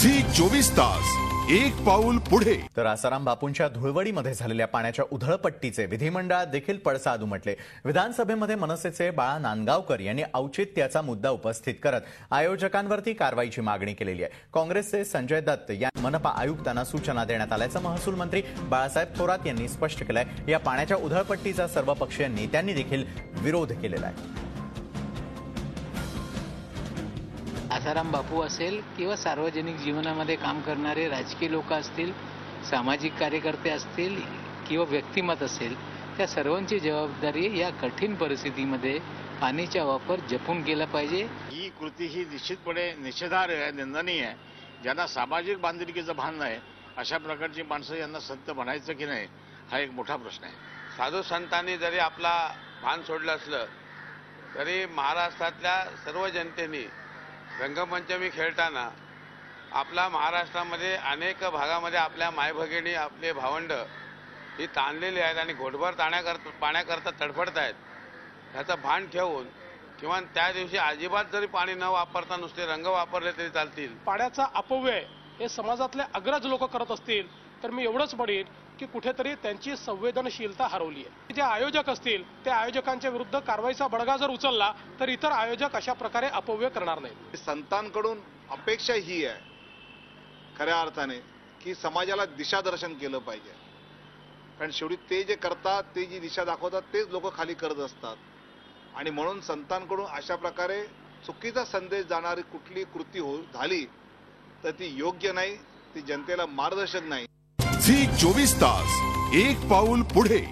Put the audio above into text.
Zee 24 तास एक पाऊल पुढे। तर आसाराम बापूंच्या धुळवडीमध्ये झालेल्या पाण्याच्या उधळपट्टीचे विधिमंडळात देखील पडसाद उमटले। विधानसभेमध्ये मनसेचे बाळा नांदगावकर यांनी औचित्याचा मुद्दा उपस्थित करत आयोजकांवरती कारवाईची मागणी केलेली आहे। काँग्रेसचे संजय दत्त या मनपा आयुक्तांना सूचना देण्यात आल्याचं महसूल मंत्री बाळासाहेब थोरात यांनी स्पष्ट केलंय। या पाण्याच्या उधळपट्टीचा सर्वपक्षीय नेत्यांनी देखील विरोध केलेला आहे। आसाराम बापू असेल किंवा सार्वजनिक जीवनामध्ये काम करणारे राजकीय लोक असतील, सामाजिक कार्यकर्ते असतील किंवा व्यक्तिमत असेल, त्या सर्वांची जबाबदारी या कठीण परिस्थितीमध्ये पाण्याचा वापर जपून केला पाहिजे। ही कृती ही निश्चितपणे निषेधार्ह आहे, निंदनीय आहे। ज्यांना सामाजिक बांधिलकीचं भान नाही अशा प्रकारची माणसं यांना संत म्हणायचं की नाही हा एक मोठा प्रश्न आहे। साधू संतांनी जरी आपला भान सोडलं असलं तरी महाराष्ट्रातल्या सर्व जनतेने रंगपंचमी खेळताना आपला महाराष्ट्रामध्ये अनेक भागामध्ये आपल्या मायभगिनी आपले भावंड ही ताणलेली आहेत आणि घोटभर पाण्याकरता तडफडत आहेत। ह्याचं भान ठेवून किंवा त्या दिवशी अजिबात जरी पाणी न वापरता नुसते रंग वापरले तरी चालतील। पाण्याचा अपव्यय हे समाजातले अग्रज लोक करत असतील तर मी एवढंच म्हणेन की कुठेतरी त्यांची संवेदनशीलता हरवली आहे। जे आयोजक असतील त्या आयोजकांच्या विरुद्ध कारवाईचा बडगा जर उचलला तर इतर आयोजक अशा प्रकारे अपव्यय करणार नाहीत। संतांकडून अपेक्षा ही आहे खऱ्या अर्थाने की समाजाला दिशादर्शन केलं पाहिजे, कारण शेवटी ते जे करतात ते जी दिशा दाखवतात तेच लोक खाली करत असतात आणि म्हणून संतांकडून अशा प्रकारे चुकीचा संदेश जाणारी कुठली कृती झाली तर ती योग्य नाही, ती जनतेला मार्गदर्शक नाही। झी 24 तास एक पाऊल पुढे।